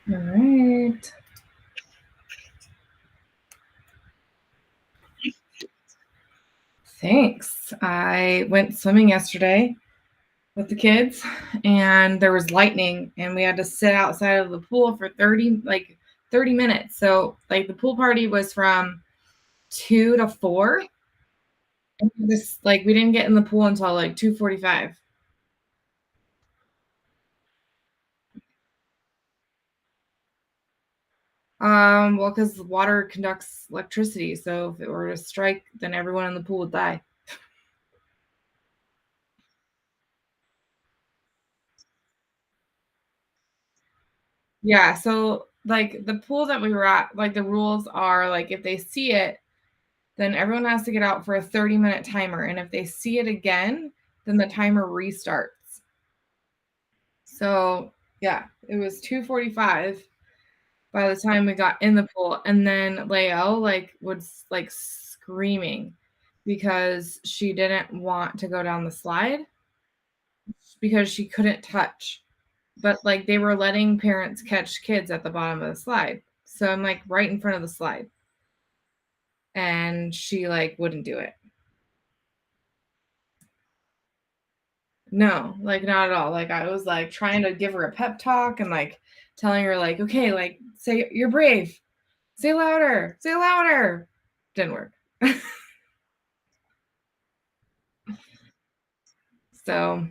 All right. Thanks. I went swimming yesterday with the kids and there was lightning and we had to sit outside of the pool for 30 minutes. So like the pool party was from 2 to 4. And this like we didn't get in the pool until like 2:45. Well, because water conducts electricity, so if it were to strike, then everyone in the pool would die. Yeah, so like the pool that we were at, like the rules are like if they see it, then everyone has to get out for a 30-minute timer, and if they see it again, then the timer restarts. So yeah, it was 2:45 by the time we got in the pool, and then Leo like was like screaming because she didn't want to go down the slide because she couldn't touch. But like they were letting parents catch kids at the bottom of the slide. So I'm like right in front of the slide. And she like wouldn't do it. No, like not at all. Like I was like trying to give her a pep talk and like telling her like, okay, like say you're brave. Say louder. Say louder. Didn't work. So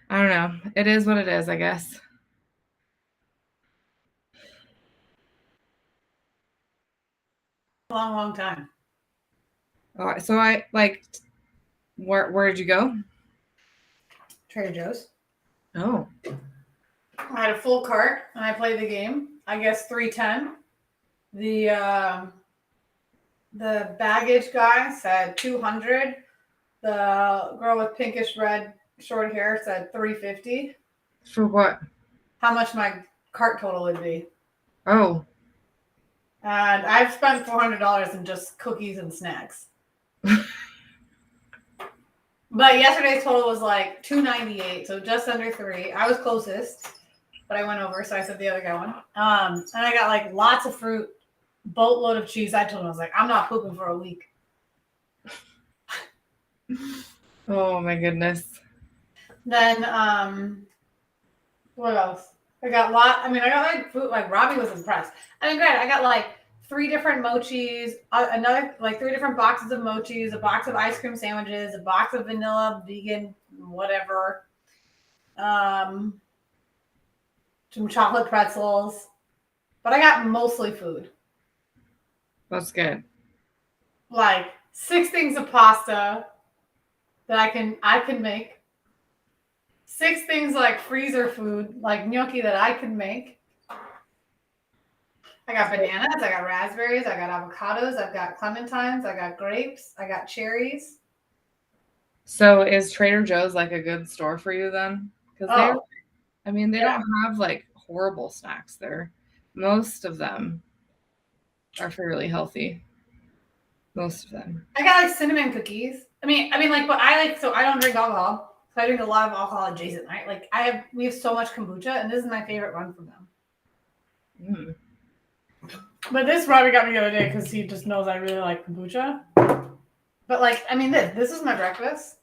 I don't know. It is what it is, I guess. Long time. So I like where did you go? Trader Joe's. Oh. I had a full cart and I played the game. I guess 310. The baggage guy said 200. The girl with pinkish red short hair said 350. For what? How much my cart total would be. Oh. And I've spent $400 in just cookies and snacks. But yesterday's total was like 298, so just under 3. I was closest, but I went over, so I said the other guy won. And I got like lots of fruit, boatload of cheese. I told him I was like, I'm not pooping for a week. Oh my goodness. Then what else? I got like food. Like Robbie was impressed. I mean, granted, I got like 3 different mochis, another like 3 different boxes of mochis, a box of ice cream sandwiches, a box of vanilla vegan whatever, um, some chocolate pretzels. But I got mostly food. That's good. Like 6 things of pasta that I can make. 6 things like freezer food, like gnocchi that I can make. I got bananas, I got raspberries, I got avocados, I've got clementines, I got grapes, I got cherries. So is Trader Joe's like a good store for you then? Because they don't have like horrible snacks there. Most of them are fairly healthy. Most of them. I got like cinnamon cookies. Like, but I like, so I don't drink alcohol. So I drink a lot of alcohol adjacent, right? Like we have so much kombucha, and this is my favorite one from them. Mm. But this Robbie got me the other day because he just knows I really like kombucha. But like, this is my breakfast.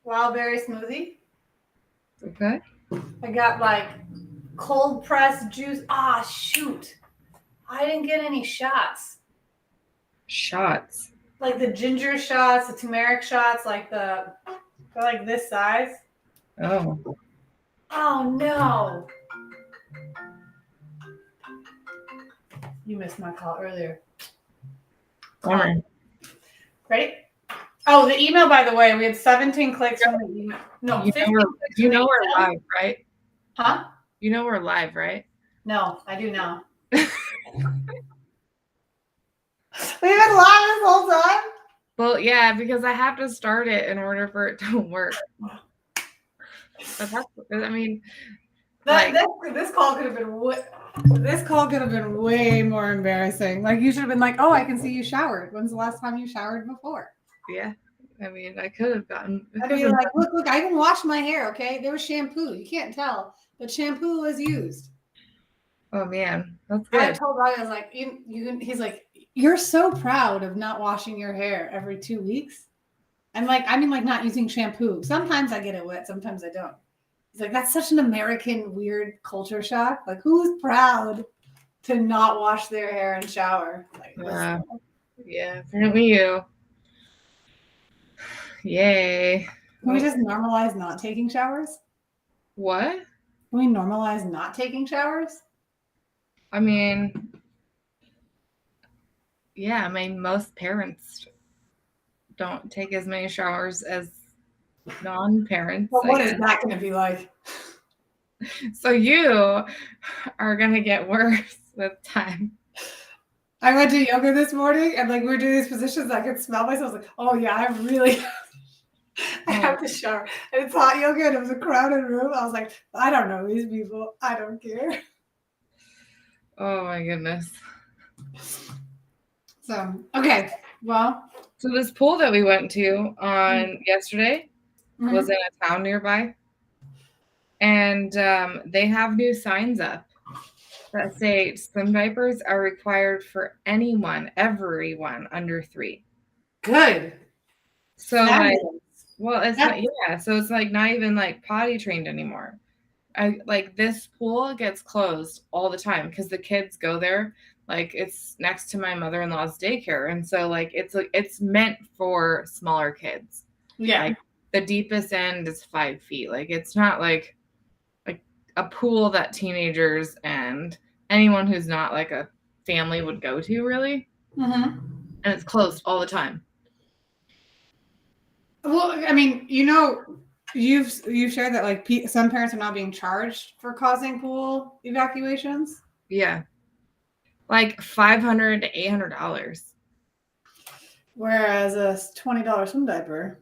Wild berry smoothie. Okay. I got like cold pressed juice. Ah, shoot. I didn't get any shots. Shots. Like the ginger shots, the turmeric shots, they're like this size. Oh. Oh no. You missed my call earlier. Ready? Oh, the email, by the way, we had 17 clicks from the email. No, 15 clicks. You know we're live, right? Huh? You know we're live, right? No, I do now. We've been live this whole time? Well, yeah, because I have to start it in order for it to work. This call could have been way more embarrassing. Like you should have been like, "Oh, I can see you showered. When's the last time you showered before?" Yeah. I could have gotten. I'd be like, look, I even washed my hair, okay? There was shampoo. You can't tell, but shampoo was used. Oh man, that's I good. told Robbie, I was like, he's like, you're so proud of not washing your hair every 2 weeks. And like, I mean, like not using shampoo. Sometimes I get it wet, sometimes I don't. He's like, that's such an American weird culture shock. Like, who's proud to not wash their hair and shower? Like, Yeah, apparently you. Yay. can we just normalize not taking showers? What? Can we normalize not taking showers? I mean, yeah, I mean, most parents don't take as many showers as non-parents. Well, what is that going to be like? So you are going to get worse with time. I went to yoga this morning and like we were doing these positions. I could smell myself. I was like, oh yeah, I'm really, I have to shower. And it's hot yoga and it was a crowded room. I was like, I don't know these people. I don't care. Oh my goodness. So, okay. Well. So this pool that we went to on yesterday was in a town nearby. And they have new signs up that say swim diapers are required for everyone under 3. Good. So like, well, it's not, yeah. So it's like not even like potty trained anymore. Like this pool gets closed all the time because the kids go there. Like it's next to my mother-in-law's daycare, and so like it's meant for smaller kids. Yeah. Like the deepest end is 5 feet. Like it's not like a pool that teenagers and anyone who's not like a family would go to, really. And it's closed all the time. Well, I mean, you've shared that like some parents are now being charged for causing pool evacuations. Yeah, like $500 to $800. Whereas a $20 swim diaper.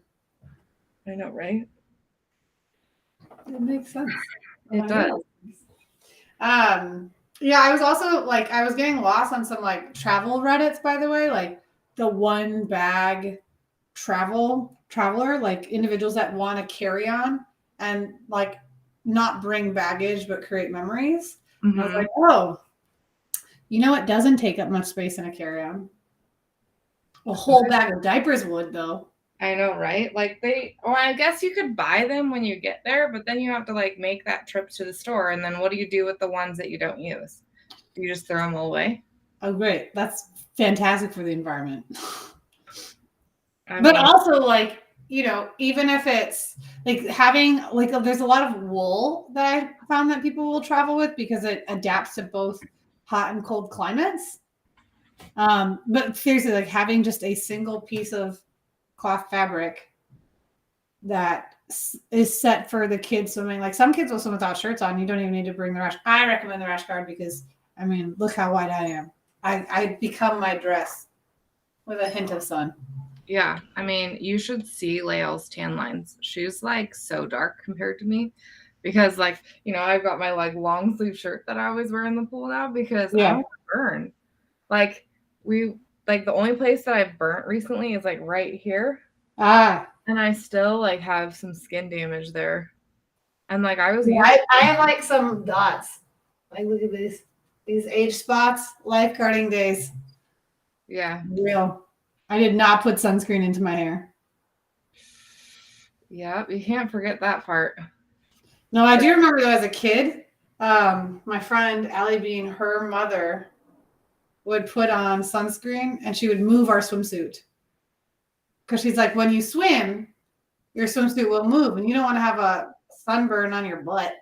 I know, right? It makes sense. It does. Yeah, I was also like, I was getting lost on some like travel Reddits, by the way, like the one bag traveler, like individuals that want to carry on and like not bring baggage, but create memories. I was like, oh, it doesn't take up much space in a carry-on. A whole bag of diapers would, though. I know, right? Like I guess you could buy them when you get there, but then you have to like make that trip to the store. And then what do you do with the ones that you don't use? Do you just throw them away? Oh, great. That's fantastic for the environment. But also like, even if it's like having like, there's a lot of wool that I found that people will travel with because it adapts to both hot and cold climates. But seriously, like having just a single piece of cloth fabric that is set for the kids swimming. Like some kids will swim without shirts on. You don't even need to bring the rash. I recommend the rash guard because I mean, look how white I am. I become my dress with a hint of sun. Yeah, I mean, you should see Lael's tan lines. She's like so dark compared to me because like, I've got my like long sleeve shirt that I always wear in the pool now because I don't want to burn. Like the only place that I've burnt recently is like right here. And I still like have some skin damage there. And like I have like some dots. Like look at these age spots, lifeguarding days. Yeah. Real. I did not put sunscreen into my hair. Yeah, you can't forget that part. No, I do remember though as a kid, my friend Allie Bean, her mother would put on sunscreen and she would move our swimsuit. Because she's like, when you swim, your swimsuit will move and you don't want to have a sunburn on your butt.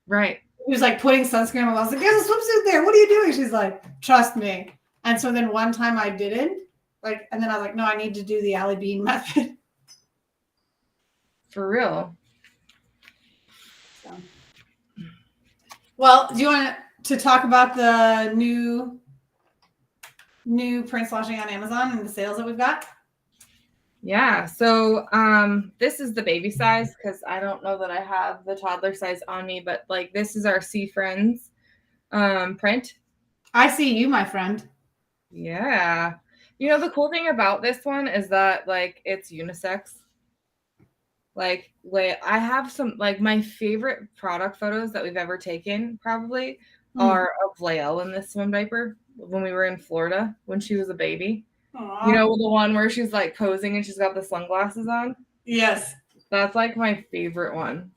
Right. He was like putting sunscreen on. I was like, there's a swimsuit there. What are you doing? She's like, trust me. And so then one time I didn't. And then I was like, no, I need to do the Allie Bean method. For real. So. Well, do you want to talk about the new prints launching on Amazon and the sales that we've got? Yeah. So this is the baby size because I don't know that I have the toddler size on me, but like this is our See Friends print. I see you, my friend. Yeah. The cool thing about this one is that like it's unisex. Like I have some like my favorite product photos that we've ever taken probably are of Leo in this swim diaper when we were in Florida when she was a baby. Aww. You know, the one where she's like posing and she's got the sunglasses on? Yes. That's like my favorite one.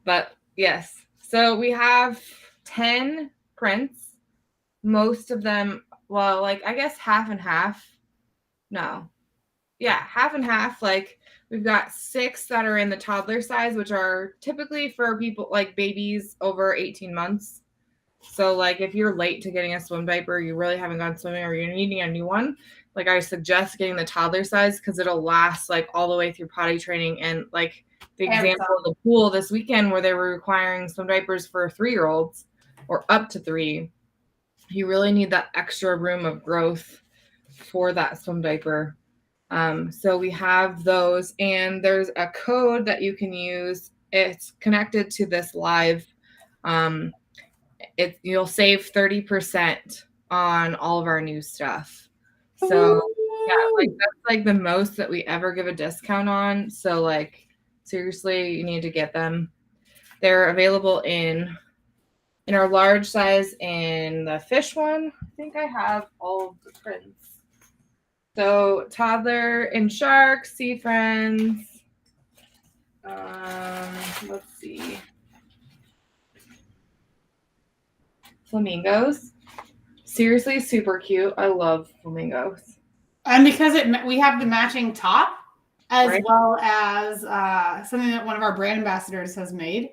But yes, so we have 10 prints. Most of them, well, like I guess half and half. No. Yeah, half and half. Like we've got 6 that are in the toddler size, which are typically for people like babies over 18 months. So like if you're late to getting a swim diaper, you really haven't gone swimming or you're needing a new one, like I suggest getting the toddler size because it'll last like all the way through potty training. And like the example of the pool this weekend where they were requiring swim diapers for 3-year-olds or up to 3, you really need that extra room of growth for that swim diaper. So we have those, and there's a code that you can use. It's connected to this live. You'll save 30% on all of our new stuff. So yeah, like that's like the most that we ever give a discount on. So like seriously, you need to get them. They're available in our large size in the fish one. I think I have all of the prints. So toddler and shark, sea friends. Let's see. Flamingos. Seriously, super cute. I love flamingos. And because we have the matching top as Right. well as something that one of our brand ambassadors has made.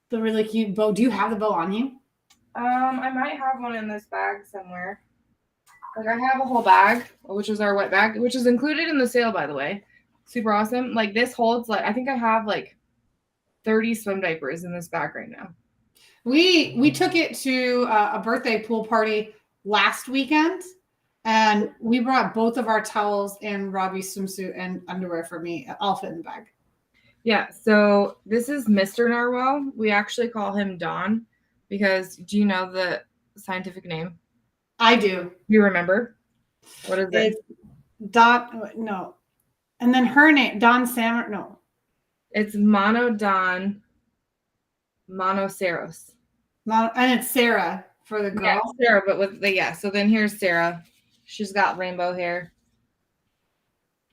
The really cute bow. Do you have the bow on you? I might have one in this bag somewhere. Like I have a whole bag, which is our wet bag, which is included in the sale, by the way. Super awesome. Like this holds like I think I have like 30 swim diapers in this bag right now. We took it to a birthday pool party last weekend, and we brought both of our towels and Robbie's swimsuit and underwear for me, all fit in the bag. Yeah, so this is Mr. Narwhal. We actually call him Don because do you know the scientific name? I do. Do you remember? What is it? Don, no. And then her name, Don Sammer, no. It's Monodon Monoceros. And it's Sarah for the girl. Yeah, Sarah, but with the so then here's Sarah. She's got rainbow hair.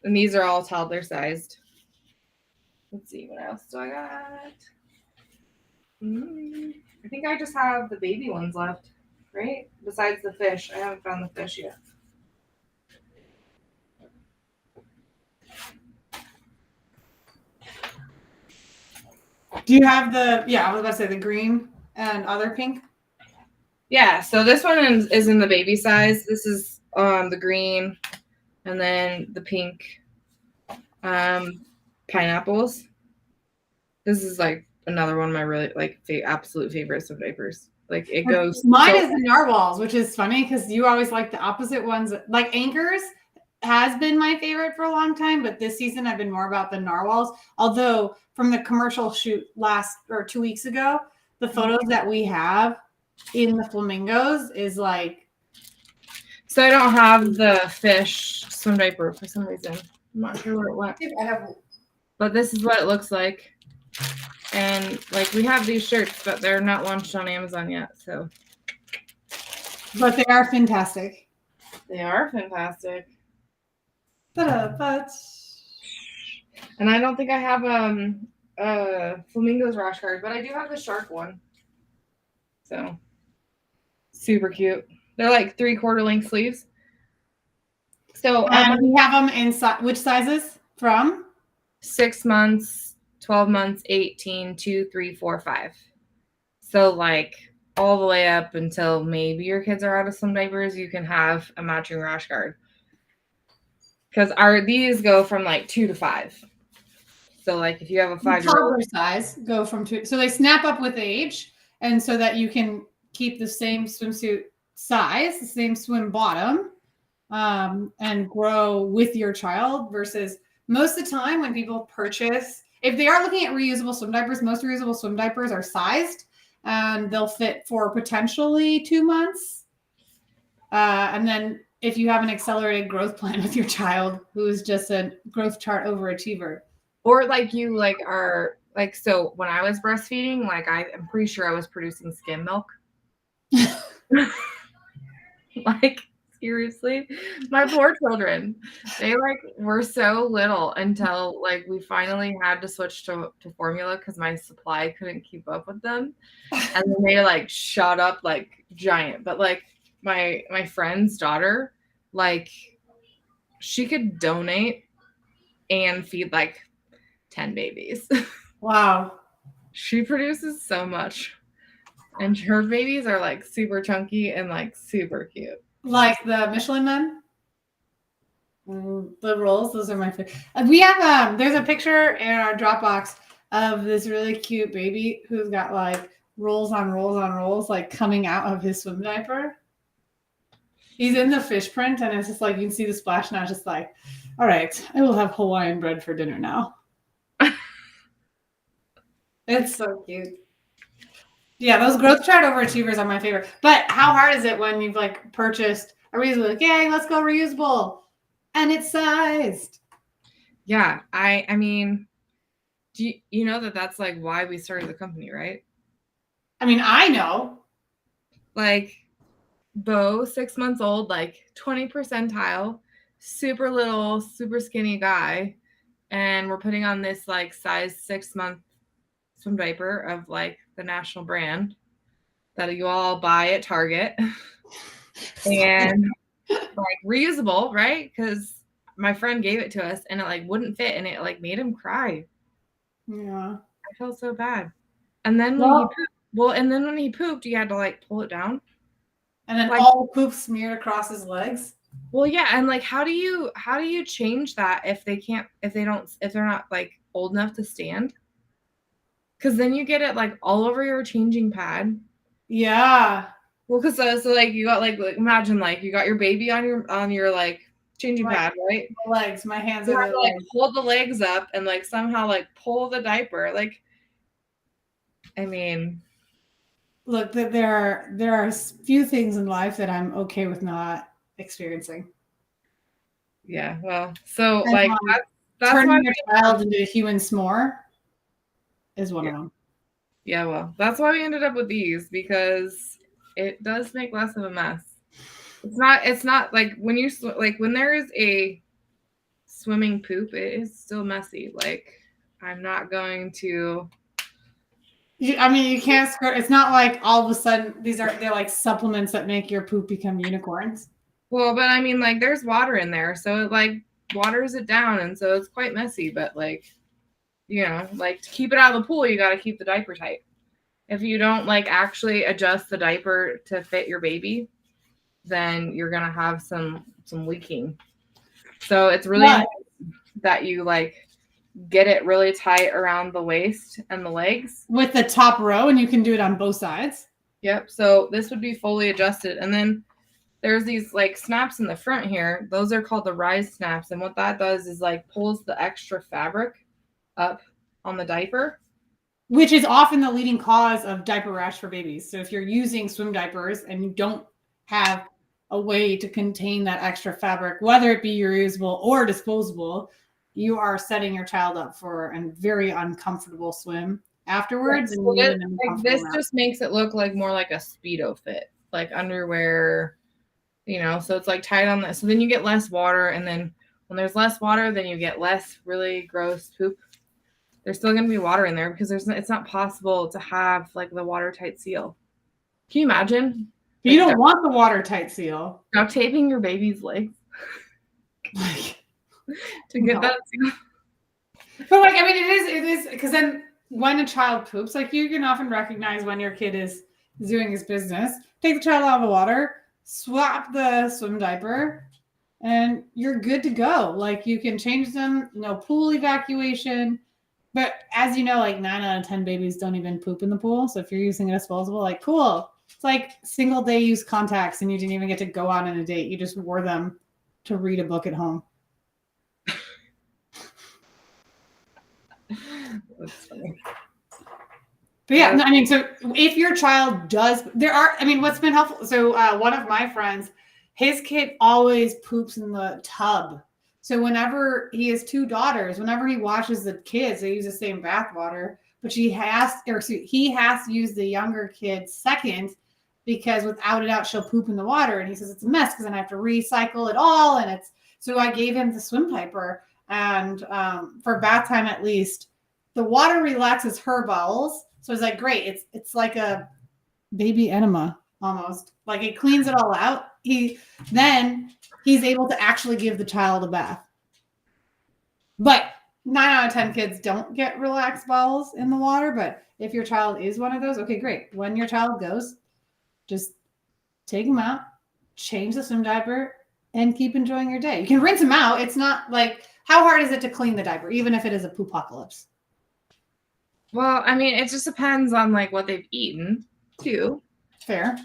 And these are all toddler sized. Let's see, what else do I got? I think I just have the baby ones left, right? Besides the fish. I haven't found the fish yet. Do you have I was about to say the green and other pink? Yeah, so this one is in the baby size. This is the green and then the pink pineapples. This is like another one of my really like absolute favorites of diapers. Like it goes. Mine is the narwhals, which is funny because you always like the opposite ones. Like Anchors has been my favorite for a long time, but this season I've been more about the narwhals. Although from the commercial shoot 2 weeks ago, the photos that we have in the flamingos is like. So I don't have the fish swim diaper for some reason. I'm not sure where it went. I have. But this is what it looks like. And like we have these shirts, but they're not launched on Amazon yet. So, but they are fantastic. They are fantastic. But and I don't think I have flamingos rash guard, but I do have the shark one. So super cute. They're like 3/4 length sleeves. So we have them in which sizes from 6 months, 12 months, 18, 2, 3, 4, 5. So like all the way up until maybe your kids are out of swim diapers, you can have a matching rash guard. Because these go from like 2 to 5. So like if you have a 5-year-old size, go from 2. So they snap up with age, and so that you can keep the same swimsuit size, the same swim bottom, and grow with your child. Versus most of the time when people purchase, if they are looking at reusable swim diapers, most reusable swim diapers are sized and they'll fit for potentially 2 months. And then if you have an accelerated growth plan with your child who is just a growth chart overachiever. Or like you like are like, so when I was breastfeeding, like I'm pretty sure I was producing skim milk. Like, seriously, my poor children, they like were so little until like we finally had to switch to formula because my supply couldn't keep up with them. And then they like shot up like giant. But like my friend's daughter, like she could donate and feed like 10 babies. Wow. She produces so much. And her babies are like super chunky and like super cute. Like the Michelin Men? The rolls, those are my favorite. We have there's a picture in our Dropbox of this really cute baby who's got like rolls on rolls on rolls like coming out of his swim diaper. He's in the fish print, and it's just like you can see the splash, and I was just like, all right, I will have Hawaiian bread for dinner now. It's so cute. Yeah, those growth chart overachievers are my favorite. But how hard is it when you've like purchased a reusable? Like, yay, let's go reusable. And it's sized. Yeah, I mean, do you know that that's like why we started the company, right? I mean, I know. Like Beau, 6 months old, like 20 percentile, super little, super skinny guy, and we're putting on this like size 6-month swim diaper of like the national brand that you all buy at Target. And like reusable, right? Because my friend gave it to us and it like wouldn't fit and it like made him cry. Yeah. I felt so bad. And then when he pooped, and then when he pooped, you had to like pull it down. And then like, all the poop smeared across his legs. Well, yeah, and like how do you change that if they're not like old enough to stand? Because then you get it like all over your changing pad. Yeah. Well, because so like you got like imagine like you got your baby on your like changing pad, right? My legs, my hands You are have to like hold the legs up and like somehow like pull the diaper. Like, I mean, look, that there are few things in life that I'm okay with not experiencing. Yeah, well, so and like that's turning why your child into a human s'more is one of them. Yeah, well, that's why we ended up with these because it does make less of a mess. It's not like when you like when there is a swimming poop, it is still messy. Like I'm not going to. I mean, you can't skirt. It's not like all of a sudden they're like supplements that make your poop become unicorns. Well, but I mean, like there's water in there, so it like waters it down, and so it's quite messy. But like, you know, like to keep it out of the pool, you got to keep the diaper tight. If you don't like actually adjust the diaper to fit your baby, then you're gonna have some leaking. So it's really important that you like get it really tight around the waist and the legs with the top row, and you can do it on both sides. Yep. So this would be fully adjusted, and then there's these like snaps in the front here. Those are called the rise snaps, and what that does is like pulls the extra fabric up on the diaper, which is often the leading cause of diaper rash for babies. So if you're using swim diapers and you don't have a way to contain that extra fabric, whether it be reusable or disposable, you are setting your child up for a very uncomfortable swim afterwards. And this just makes it look like more like a Speedo fit, like underwear, you know, so it's like tight on that. So then you get less water, and then when there's less water, then you get less really gross poop. There's still going to be water in there because it's not possible to have like the watertight seal. Can you imagine? But you don't want the watertight seal. Duct taping your baby's legs to get that seal. But like, I mean, it is because then when a child poops, like you can often recognize when your kid is doing his business. Take the child out of the water, swap the swim diaper, and you're good to go. Like you can change them, no pool evacuation. But as you know, like 9 out of 10 babies don't even poop in the pool. So if you're using a disposable, like cool. It's like single day use contacts and you didn't even get to go out on a date. You just wore them to read a book at home. That's funny. But yeah, no, I mean, so if your child does, what's been helpful. So one of my friends, his kid always poops in the tub. So whenever he has 2 daughters, whenever he washes the kids, they use the same bath water, but he has to use the younger kid second because without a doubt she'll poop in the water. And he says it's a mess because then I have to recycle it all. And it's so I gave him the swim diaper, and for bath time at least, the water relaxes her bowels. So it's like great. It's like a baby enema almost. Like it cleans it all out. He's able to actually give the child a bath. But 9 out of 10 kids don't get relaxed bowels in the water. But if your child is one of those, okay, great. When your child goes, just take them out, change the swim diaper, and keep enjoying your day. You can rinse them out. It's not like, how hard is it to clean the diaper, even if it is a poopocalypse? Well, I mean, it just depends on like what they've eaten too. Fair.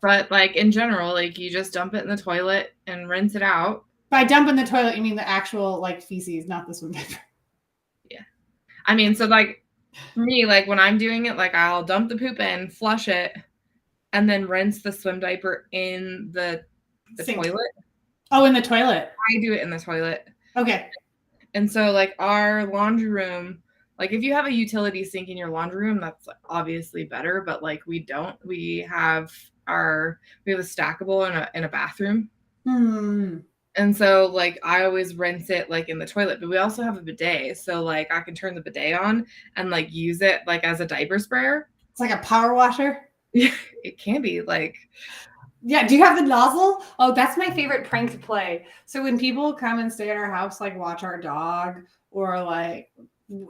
But like in general, like you just dump it in the toilet and rinse it out. By dump in the toilet, you mean the actual like feces, not the swim diaper. Yeah. I mean, so like for me, like when I'm doing it, like I'll dump the poop in, flush it, and then rinse the swim diaper in the toilet. Oh, in the toilet. I do it in the toilet. Okay. And so like our laundry room, like if you have a utility sink in your laundry room, that's obviously better, but like we don't. We have a stackable in a bathroom. And so like I always rinse it like in the toilet, but we also have a bidet. So like I can turn the bidet on and like use it like as a diaper sprayer. It's like a power washer. Yeah, it can be like. Yeah, do you have the nozzle? Oh, that's my favorite prank to play. So when people come and stay at our house, like watch our dog or like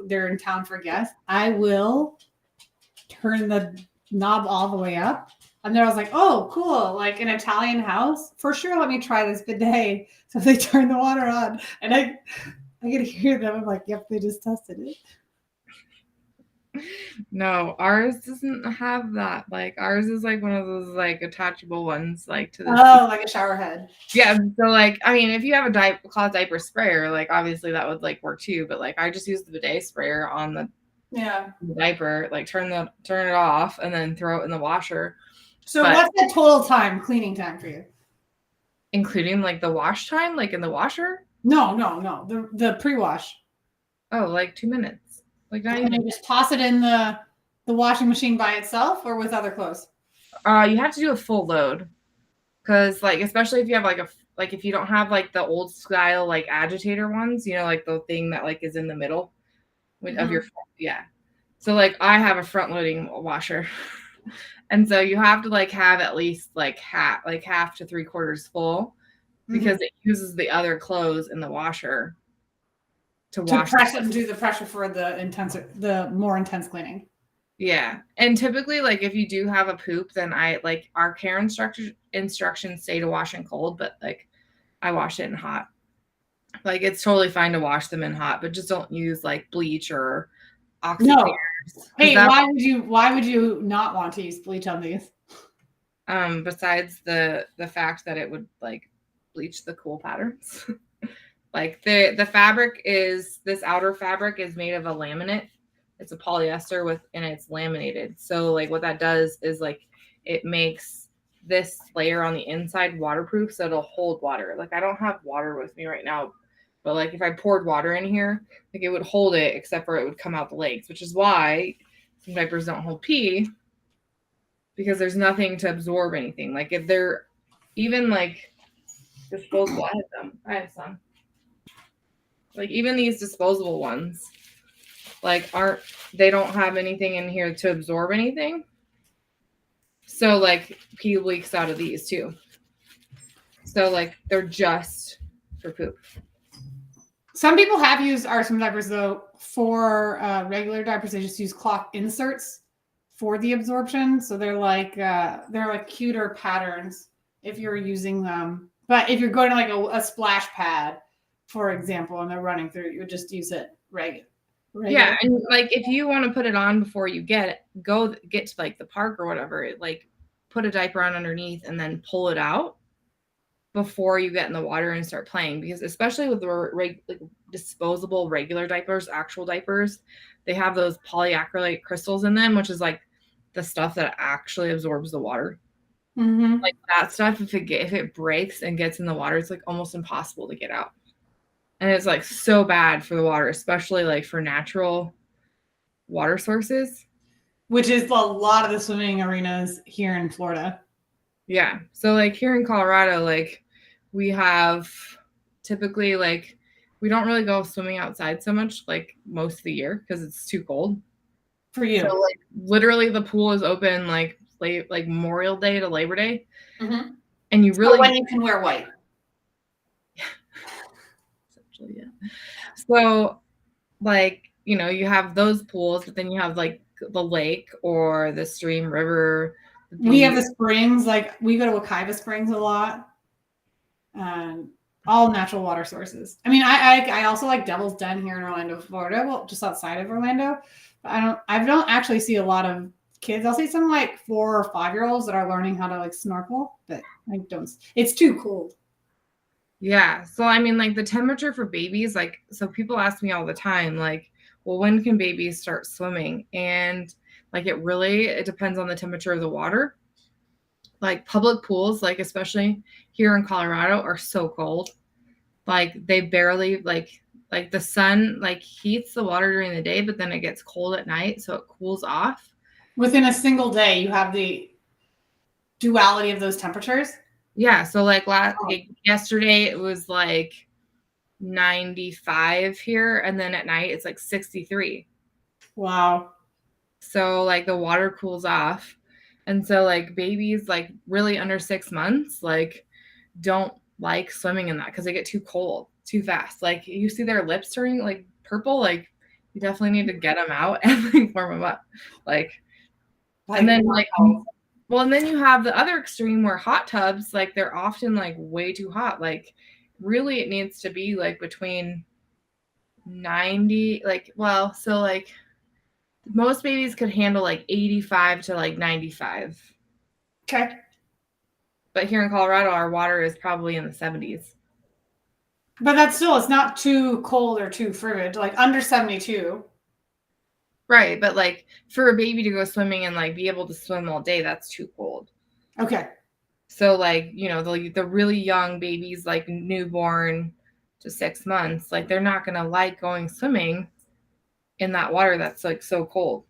they're in town for guests, I will turn the knob all the way up. And then I was like, oh, cool. Like an Italian house, for sure. Let me try this bidet. So they turn the water on and I get to hear them. I'm like, yep, they just tested it. No, ours doesn't have that. Like ours is like one of those like attachable ones, like to the like a shower head. Yeah. So like, I mean, if you have a cloth diaper sprayer, like obviously that would like work too. But like I just use the bidet sprayer on the diaper, like turn it off and then throw it in the washer. So what's the total cleaning time for you? Including like the wash time, like in the washer? No. The pre-wash. Oh, like 2 minutes. Like not even. Just toss it in the washing machine by itself or with other clothes? You have to do a full load. Cause like especially if you have like if you don't have like the old style like agitator ones, you know, like the thing that like is in the middle of your So like I have a front loading washer. And so you have to like have at least like half to 3/4 full because it uses the other clothes in the washer to wash. Press and do the pressure for the more intense cleaning. Yeah. And typically like if you do have a poop, then I like our care instructions say to wash in cold, but like I wash it in hot. Like it's totally fine to wash them in hot, but just don't use like bleach or oxy. No. Hey, why would you not want to use bleach on these? Besides the fact that it would like bleach the cool patterns. Like the fabric this outer fabric is made of a laminate. It's a polyester and it's laminated. So like what that does is like it makes this layer on the inside waterproof, so it'll hold water. Like I don't have water with me right now, but like if I poured water in here, like it would hold it, except for it would come out the legs, which is why some diapers don't hold pee, because there's nothing to absorb anything. Like if they're even like disposable, I have some. Like even these disposable ones, like they don't have anything in here to absorb anything. So like pee leaks out of these too. So like they're just for poop. Some people have used our swim diapers though for regular diapers. They just use cloth inserts for the absorption. So they're like cuter patterns if you're using them. But if you're going to like a splash pad, for example, and they're running through, you would just use it regular. Yeah, and like if you want to put it on before you get to like the park or whatever, like put a diaper on underneath and then pull it out before you get in the water and start playing. Because especially with the disposable regular diapers, actual diapers, they have those polyacrylate crystals in them, which is like the stuff that actually absorbs the water. Like that stuff, if it breaks and gets in the water, it's like almost impossible to get out. And it's like so bad for the water, especially like for natural water sources. Which is a lot of the swimming arenas here in Florida. Yeah. So like here in Colorado, like we have typically like we don't really go swimming outside so much like most of the year because it's too cold. For So you. like literally the pool is open like late like Memorial Day to Labor Day. Mm-hmm. And you So really when you can wear white. essentially, yeah. So like, you know, you have those pools, but then you have like the lake or the stream, river, the We have beach. the springs, like we go to Wekiva Springs a lot. All natural water sources. I mean, I also like Devil's Den here in Orlando, Florida, well, just outside of Orlando. But I don't actually see a lot of kids. I'll see some like 4 or 5-year-olds that are learning how to like snorkel, but I don't. It's too cold. Yeah. So I mean like the temperature for babies, like so people ask me all the time, like, well, when can babies start swimming? And like it depends on the temperature of the water. Like public pools, like especially here in Colorado, are so cold. Like they barely like the sun like heats the water during the day, but then it gets cold at night, so it cools off. Within a single day, you have the duality of those temperatures. Yeah, so like Oh, yesterday it was like 95 here, and then at night it's like 63. wow. So like the water cools off. And so like babies like really under 6 months like don't like swimming in that because they get too cold too fast. Like you see their lips turning like purple, like you definitely need to get them out and like warm them up. Like and then like well, and then you have the other extreme where hot tubs like they're often like way too hot. Like really it needs to be like between 90 like well, so like most babies could handle like 85 to like 95. Okay. But here in Colorado, our water is probably in the 70s. But that's still, it's not too cold or too frigid, like under 72. Right. But like for a baby to go swimming and like be able to swim all day, that's too cold. Okay. So like, you know, the really young babies, like newborn to 6 months, like they're not going to like going swimming in that water that's like so cold.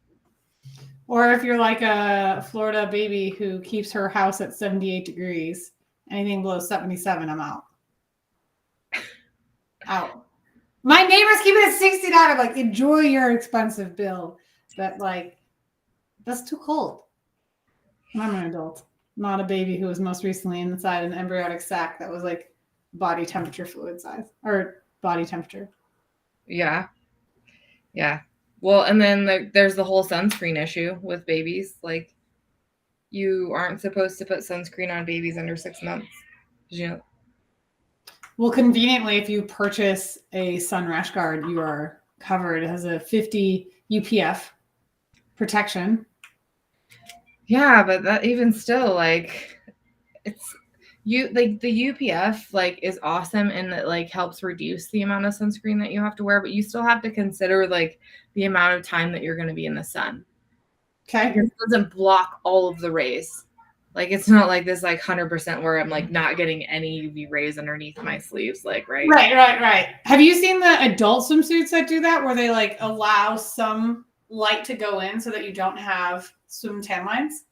Or if you're like a Florida baby who keeps her house at 78 degrees, anything below 77, I'm out. Out. My neighbors keep it at 69. I'm like, enjoy your expensive bill. But like, that's too cold. I'm an adult, not a baby who was most recently inside an embryonic sac that was like body temperature fluid size or body temperature. Yeah. Yeah. Well, and then there's the whole sunscreen issue with babies. Like you aren't supposed to put sunscreen on babies under 6 months. Did you know? Well, conveniently, if you purchase a sun rash guard, you are covered. It has a 50 UPF protection. Yeah, but that even still, like, it's you like the UPF like is awesome and it like helps reduce the amount of sunscreen that you have to wear, but you still have to consider like the amount of time that you're going to be in the sun. Okay. Because it doesn't block all of the rays. Like it's not like this like 100% where I'm like not getting any UV rays underneath my sleeves, like right. Right. Have you seen the adult swimsuits that do that, where they like allow some light to go in so that you don't have swim tan lines?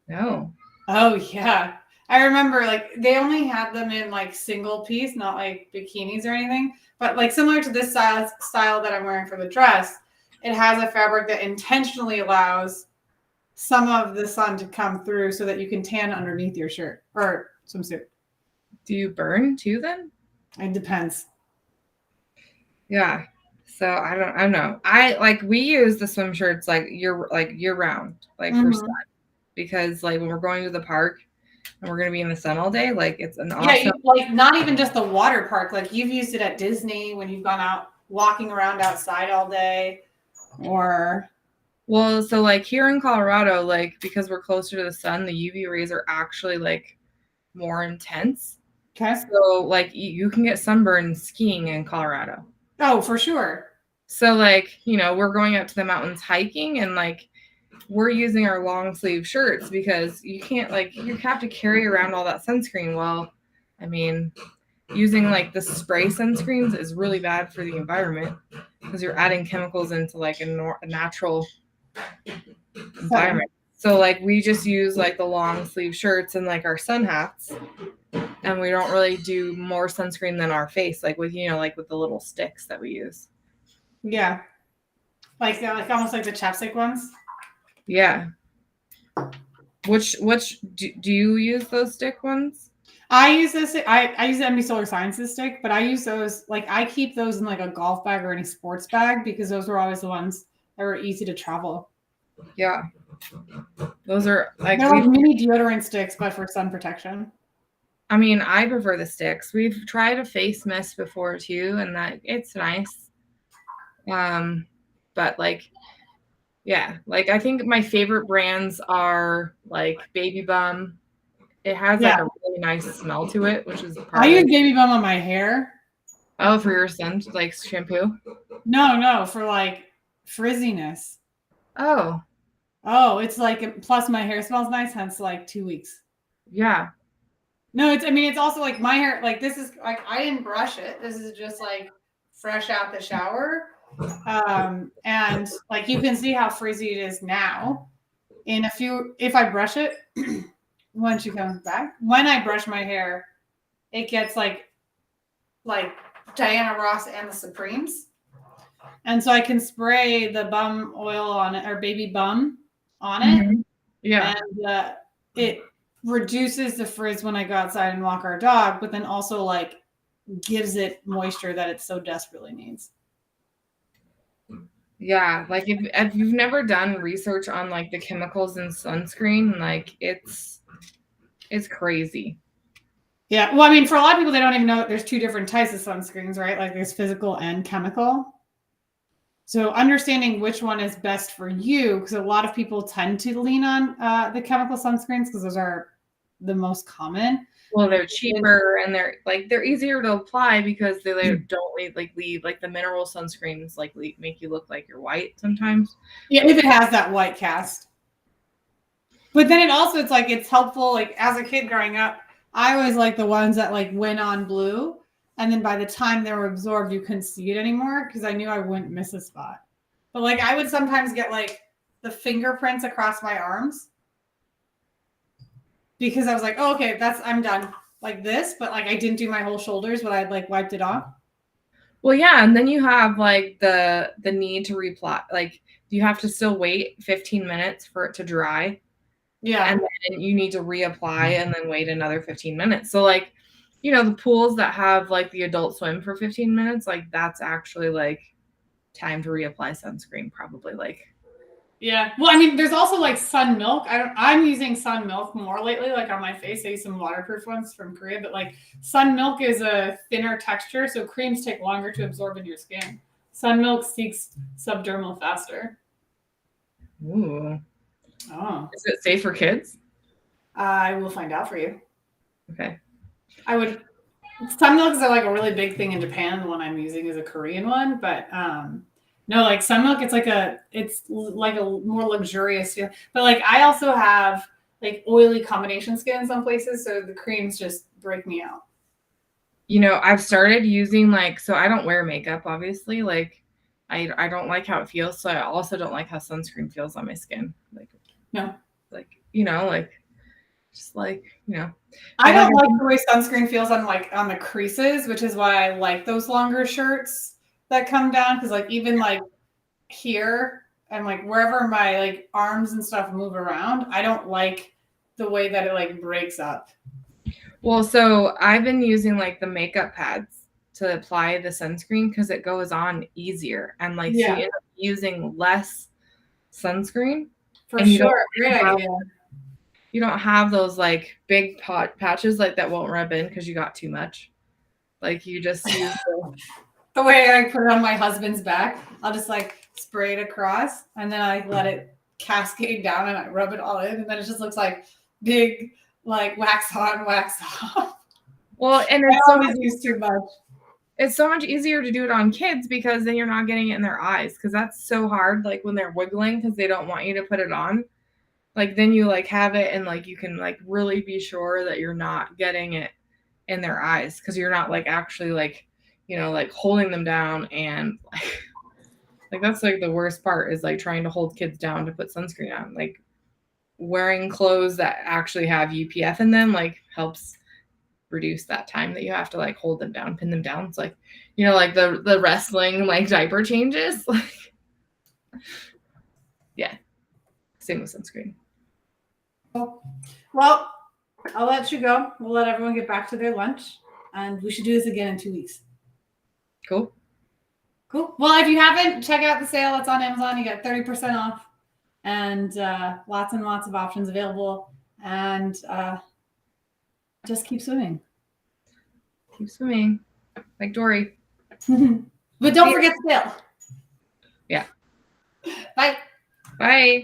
No. Oh yeah. I remember like they only had them in like single piece, not like bikinis or anything, but like similar to this style that I'm wearing for the dress, it has a fabric that intentionally allows some of the sun to come through so that you can tan underneath your shirt or swimsuit. Do you burn too then? It depends. Yeah. So I don't know. I like we use the swim shirts like year round, like for sun, because like when we're going to the park and we're gonna be in the sun all day, like it's an awesome. Like not even just the water park. Like you've used it at Disney when you've gone out walking around outside all day, or Well, so like here in Colorado, like because we're closer to the sun, the UV rays are actually like more intense. okay. So like you can get sunburned skiing in Colorado. Oh, for sure. So like, you know, we're going up to the mountains hiking and like we're using our long sleeve shirts because you can't like you have to carry around all that sunscreen. Well, I mean, using like the spray sunscreens is really bad for the environment because you're adding chemicals into like a natural environment. So like we just use like the long sleeve shirts and like our sun hats, and we don't really do more sunscreen than our face, like with like with the little sticks that we use. Yeah. Like almost like the chapstick ones. Yeah. Which do you use those stick ones? I use this. I use the MD Solar Sciences stick, but I use those like I keep those in like a golf bag or any sports bag because those were always the ones that were easy to travel. Yeah. Those are like They're like mini deodorant sticks, but for sun protection. I mean, I prefer the sticks. We've tried a face mist before too, and that it's nice. But like, yeah, like I think my favorite brands are like Baby Bum. It has like a really nice smell to it, which is I use Baby Bum on my hair. Oh, for your scent, like shampoo? No, for like frizziness. Oh. Oh, it's like plus my hair smells nice, hence like 2 weeks. Yeah. No, it's also like my hair, like this is like I didn't brush it. This is just like fresh out the shower. And like you can see how frizzy it is now. If I brush it, when she comes back, when I brush my hair, it gets like Diana Ross and the Supremes. And so I can spray the bum oil on it or baby bum on it. Yeah. And it reduces the frizz when I go outside and walk our dog, but then also like gives it moisture that it so desperately needs. Yeah, like if you've never done research on like the chemicals in sunscreen, like it's crazy. Yeah. Well, I mean, for a lot of people, they don't even know that there's two different types of sunscreens, right? Like there's physical and chemical. So understanding which one is best for you, because a lot of people tend to lean on the chemical sunscreens because those are the most common. Well, they're cheaper and they're easier to apply because they don't leave like the mineral sunscreens make you look like you're white sometimes. Yeah, if it has that white cast. But then it's like it's helpful. Like as a kid growing up, I always like the ones that like went on blue, and then by the time they were absorbed, you couldn't see it anymore because I knew I wouldn't miss a spot. But like I would sometimes get like the fingerprints across my arms because I was like, oh, okay, I'm done like this, but like I didn't do my whole shoulders, but I'd like wiped it off. Well, yeah, and then you have like the need to reapply. Like you have to still wait 15 minutes for it to dry. Yeah. And then you need to reapply and then wait another 15 minutes. So like, the pools that have like the adult swim for 15 minutes, like that's actually like time to reapply sunscreen probably like. Yeah. Well, I mean, there's also like sun milk. I'm using sun milk more lately, like on my face. I use some waterproof ones from Korea, but like sun milk is a thinner texture, so creams take longer to absorb in your skin. Sun milk seeks subdermal faster. Ooh. Oh. Is it safe for kids? I will find out for you. Okay. Sun milk is like a really big thing in Japan. The one I'm using is a Korean one, but no, like sun milk, it's like a more luxurious feel. But like I also have like oily combination skin in some places, so the creams just break me out. I've started using so I don't wear makeup, obviously. Like I don't like how it feels, so I also don't like how sunscreen feels on my skin. I don't like the way sunscreen feels on the creases, which is why I like those longer shirts that come down, because like even like here and like wherever my like arms and stuff move around, I don't like the way that it like breaks up. Well, so I've been using like the makeup pads to apply the sunscreen because it goes on easier, and so you end up using less sunscreen. For sure. Great idea. You don't have those like big patches like that won't rub in because you got too much. Like you just use the way I put it on my husband's back. I'll just like spray it across and then I let it cascade down and I rub it all in, and then it just looks like big like wax on, wax off. Well, and I always use too much. It's so much easier to do it on kids because then you're not getting it in their eyes, because that's so hard. Like when they're wiggling because they don't want you to put it on. Like then you like have it and like you can like really be sure that you're not getting it in their eyes, because you're not like actually like like holding them down, and like that's like the worst part is like trying to hold kids down to put sunscreen on. Like wearing clothes that actually have UPF in them like helps reduce that time that you have to like hold them down, pin them down. It's like, you know, like the wrestling like diaper changes. Like, yeah. Same with sunscreen. Cool. Well, I'll let you go. We'll let everyone get back to their lunch, and we should do this again in 2 weeks. Cool. Cool. Well, if you haven't, check out the sale. It's on Amazon. You get 30% off, and lots and lots of options available. And just keep swimming. Keep swimming like Dory. But don't forget the sale. Yeah. Bye. Bye.